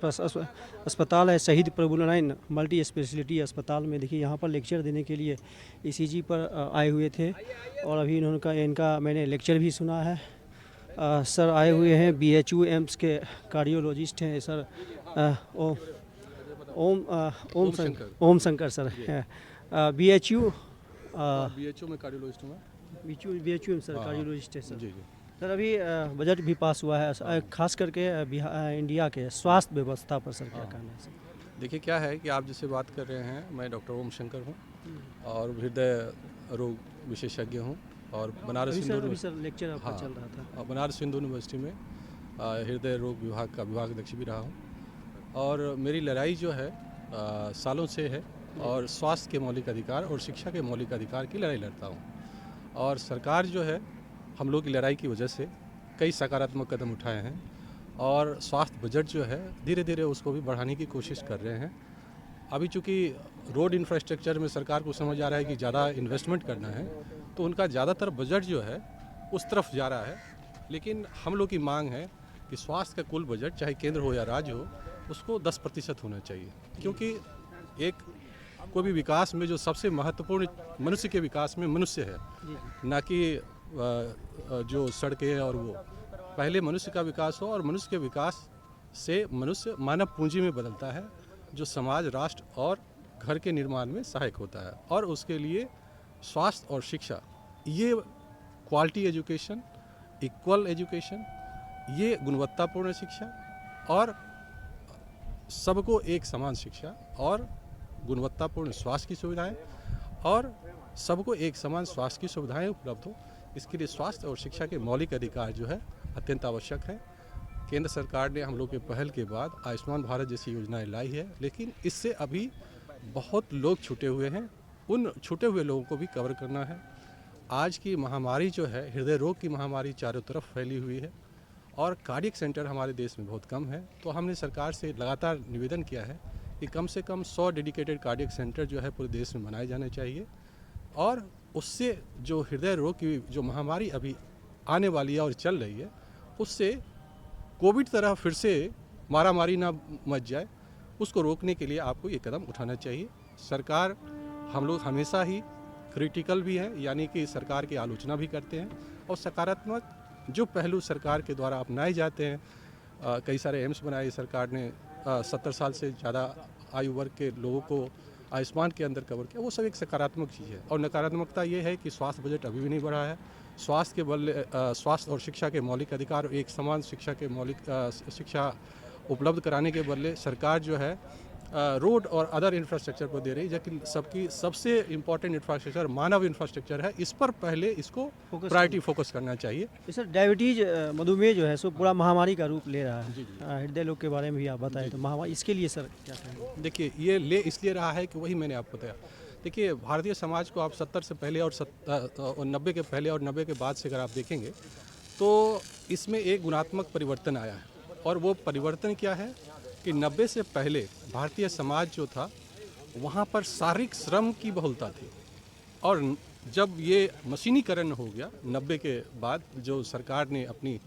अस्पताल है शहीद प्रभुनारायण मल्टी स्पेशलिटी अस्पताल में। देखिए यहाँ पर लेक्चर देने के लिए ईसीजी पर आए हुए थे और अभी इनका मैंने लेक्चर भी सुना है। सर आए हुए हैं बीएचयू एम्स के कार्डियोलॉजिस्ट हैं सर ओम शंकर सर हैं बीएचयू में कार्डियोलॉजिस्ट हूँ। बीएचयू सर कार्डियोलॉजिस्ट है सर। जी जी सर अभी बजट भी पास हुआ है, खास करके इंडिया के स्वास्थ्य व्यवस्था पर सर क्या कहना है सर? देखिए क्या है कि आप जिससे बात कर रहे हैं, मैं डॉक्टर ओम शंकर हूँ और हृदय रोग विशेषज्ञ हूँ और बनारस हिंदू सर लेक्चर आपका चल रहा था। बनारस हिंदू यूनिवर्सिटी में हृदय रोग विभाग का विभाग अध्यक्ष भी रहा हूँ और मेरी लड़ाई जो है सालों से है और स्वास्थ्य के मौलिक अधिकार और शिक्षा के मौलिक अधिकार की लड़ाई लड़ता हूँ। और सरकार जो है हम लोग की लड़ाई की वजह से कई सकारात्मक कदम उठाए हैं और स्वास्थ्य बजट जो है धीरे धीरे उसको भी बढ़ाने की कोशिश कर रहे हैं। अभी चूँकि रोड इंफ्रास्ट्रक्चर में सरकार को समझ आ रहा है कि ज़्यादा इन्वेस्टमेंट करना है तो उनका ज़्यादातर बजट जो है उस तरफ जा रहा है। लेकिन हम लोग की मांग है कि स्वास्थ्य का कुल बजट चाहे केंद्र हो या राज्य हो उसको 10% होना चाहिए, क्योंकि एक कोई भी विकास में जो सबसे महत्वपूर्ण मनुष्य के विकास में मनुष्य है, ना कि जो सड़कें और वो। पहले मनुष्य का विकास हो और मनुष्य के विकास से मनुष्य मानव पूंजी में बदलता है जो समाज, राष्ट्र और घर के निर्माण में सहायक होता है। और उसके लिए स्वास्थ्य और शिक्षा, ये क्वालिटी एजुकेशन, इक्वल एजुकेशन, ये गुणवत्तापूर्ण शिक्षा और सबको एक समान शिक्षा और गुणवत्तापूर्ण स्वास्थ्य की सुविधाएं और सबको एक समान स्वास्थ्य की सुविधाएं उपलब्ध हो, इसके लिए स्वास्थ्य और शिक्षा के मौलिक अधिकार जो है अत्यंत आवश्यक है। केंद्र सरकार ने हम लोग के पहल के बाद आयुष्मान भारत जैसी योजनाएं लाई है, लेकिन इससे अभी बहुत लोग छूटे हुए हैं। उन छूटे हुए लोगों को भी कवर करना है। आज की महामारी जो है, हृदय रोग की महामारी चारों तरफ फैली हुई है और कार्डियक सेंटर हमारे देश में बहुत कम है। तो हमने सरकार से लगातार निवेदन किया है कि कम से कम 100 डेडिकेटेड कार्डियक सेंटर जो है पूरे देश में बनाए जाने चाहिए और उससे जो हृदय रोग की जो महामारी अभी आने वाली है और चल रही है, उससे कोविड तरह फिर से मारामारी ना मच जाए, उसको रोकने के लिए आपको ये कदम उठाना चाहिए। सरकार, हम लोग हमेशा ही क्रिटिकल भी हैं, यानी कि सरकार की आलोचना भी करते हैं और सकारात्मक जो पहलू सरकार के द्वारा अपनाए जाते हैं, कई सारे एम्स बनाए सरकार ने, 70 साल से ज़्यादा आयु वर्ग के लोगों को आयुष्मान के अंदर कवर किया, वो सब एक सकारात्मक चीज़ है। और नकारात्मकता ये है कि स्वास्थ्य बजट अभी भी नहीं बढ़ा है। स्वास्थ्य और शिक्षा के मौलिक अधिकार, एक समान शिक्षा के मौलिक शिक्षा उपलब्ध कराने के बदले सरकार जो है रोड और अदर इंफ्रास्ट्रक्चर पर दे रही है, जबकि सबकी सबसे इम्पोर्टेंट इंफ्रास्ट्रक्चर मानव इंफ्रास्ट्रक्चर है, इस पर पहले इसको प्रायोरिटी फोकस करना चाहिए। सर डायबिटीज मधुमेह जो है सो पूरा महामारी का रूप ले रहा है। हृदय रोग के बारे में भी आप बताएं तो महामारी, इसके लिए सर क्या कहेंगे? देखिए ये ले इसलिए रहा है कि वही मैंने आपको बताया। देखिए भारतीय समाज को आप 70 से पहले और 90 के पहले और 90 के बाद से अगर आप देखेंगे तो इसमें एक गुणात्मक परिवर्तन आया है। और वो परिवर्तन क्या है कि 90 से पहले भारतीय समाज जो था वहाँ पर शारीरिक श्रम की बहुलता थी और जब ये मशीनीकरण हो गया 90 के बाद, जो सरकार ने अपनी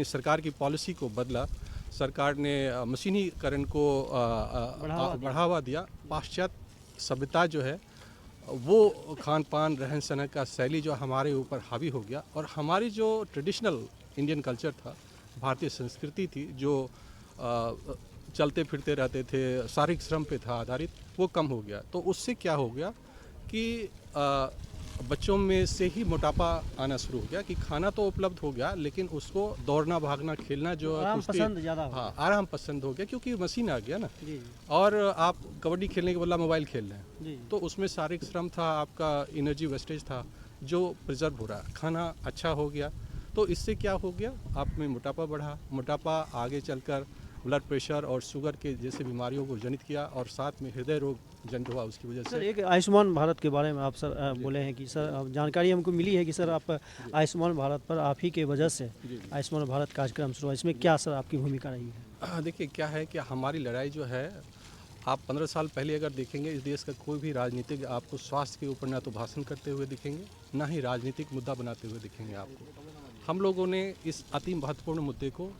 सरकार की पॉलिसी को बदला, सरकार ने मशीनीकरण को बढ़ावा दिया। पाश्चात्य सभ्यता जो है वो खान पान, रहन सहन का शैली जो हमारे ऊपर हावी हो गया और हमारी जो ट्रेडिशनल इंडियन कल्चर था, भारतीय संस्कृति थी, जो चलते फिरते रहते थे, शारीरिक श्रम पे था आधारित, वो कम हो गया। तो उससे क्या हो गया कि बच्चों में से ही मोटापा आना शुरू हो गया कि खाना तो उपलब्ध हो गया लेकिन उसको दौड़ना, भागना, खेलना जो आराम पसंद ज़्यादा हो, हाँ आराम पसंद हो गया क्योंकि मशीन आ गया ना। और आप कबड्डी खेलने के बदला मोबाइल खेल रहे हैं तो उसमें शारीरिक श्रम था, आपका एनर्जी वेस्टेज था जो प्रिजर्व हो रहा है। खाना अच्छा हो गया तो इससे क्या हो गया, आप में मोटापा बढ़ा। मोटापा आगे चलकर ब्लड प्रेशर और शुगर के जैसे बीमारियों को जनित किया और साथ में हृदय रोग जनित हुआ उसकी वजह से। सर एक आयुष्मान भारत के बारे में आप सर बोले हैं कि सर जानकारी हमको मिली है कि सर आप आयुष्मान भारत पर आप ही के वजह से आयुष्मान भारत कार्यक्रम शुरू हुआ, इसमें क्या सर आपकी भूमिका रही है? देखिए क्या है कि हमारी लड़ाई जो है, आप 15 साल पहले अगर देखेंगे इस देश का कोई भी राजनीतिक आपको स्वास्थ्य के ऊपर ना तो भाषण करते हुए दिखेंगे, ना ही राजनीतिक मुद्दा बनाते हुए दिखेंगे आपको। हम लोगों ने इस अति महत्वपूर्ण मुद्दे को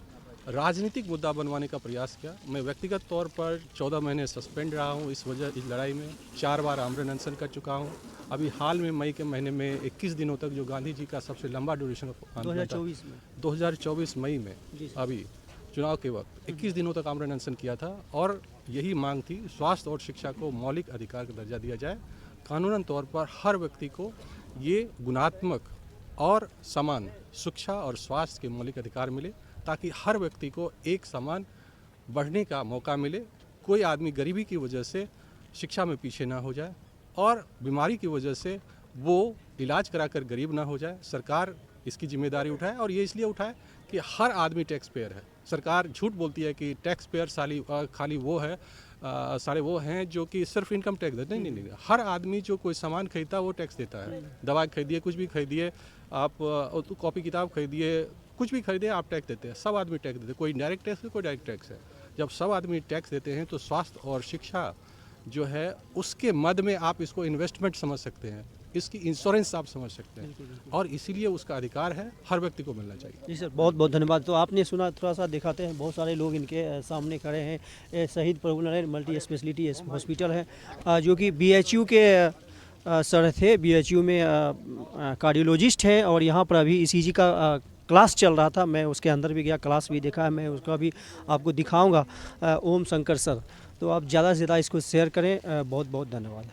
राजनीतिक मुद्दा बनवाने का प्रयास किया। मैं व्यक्तिगत तौर पर 14 महीने सस्पेंड रहा हूँ इस लड़ाई में। 4 बार आमरण अनशन कर चुका हूँ। अभी हाल में मई के महीने में 21 दिनों तक जो गांधी जी का सबसे लंबा ड्यूरेशन ऑफ आंदोलन था 2024 में 2024 मई में, जी सर। अभी चुनाव के वक्त 21 दिनों तक आमरण अनशन किया था और यही मांग थी, स्वास्थ्य और शिक्षा को मौलिक अधिकार का दर्जा दिया जाए। कानूनन तौर पर हर व्यक्ति को ये गुणात्मक और समान शिक्षा और स्वास्थ्य के मौलिक अधिकार मिले, ताकि हर व्यक्ति को एक समान बढ़ने का मौका मिले। कोई आदमी गरीबी की वजह से शिक्षा में पीछे ना हो जाए और बीमारी की वजह से वो इलाज कराकर गरीब ना हो जाए। सरकार इसकी जिम्मेदारी उठाए और ये इसलिए उठाए कि हर आदमी टैक्स पेयर है। सरकार झूठ बोलती है कि टैक्स पेयर खाली वो है, सारे वो हैं जो कि सिर्फ इनकम टैक्स देते। नहीं, हर आदमी जो कोई सामान खरीदता है वो टैक्स देता है। दवा खरीदिए, कुछ भी खरीदिए, आप कॉपी किताब खरीदिए, कुछ भी खरीदिए, आप टैक्स देते हैं। सब आदमी टैक्स देते हैं। कोई डायरेक्ट टैक्स है, कोई डायरेक्ट टैक्स है। जब सब आदमी टैक्स देते हैं तो स्वास्थ्य और शिक्षा जो है उसके मद में आप इसको इन्वेस्टमेंट समझ सकते हैं, इसकी इंश्योरेंस आप समझ सकते हैं, और इसीलिए उसका अधिकार है, हर व्यक्ति को मिलना चाहिए। जी सर, बहुत बहुत धन्यवाद। तो आपने सुना, थोड़ा सा दिखाते हैं, बहुत सारे लोग इनके सामने खड़े हैं। ये शहीद प्रभु नारायण मल्टी स्पेशलिटी हॉस्पिटल है, जो कि BHU के सर थे। BHU में कार्डियोलॉजिस्ट हैं और यहाँ पर अभी ECG का क्लास चल रहा था। मैं उसके अंदर भी गया, क्लास भी देखा है। मैं उसका भी आपको दिखाऊंगा। ओम शंकर सर, तो आप ज़्यादा से ज़्यादा इसको शेयर करें। बहुत बहुत धन्यवाद।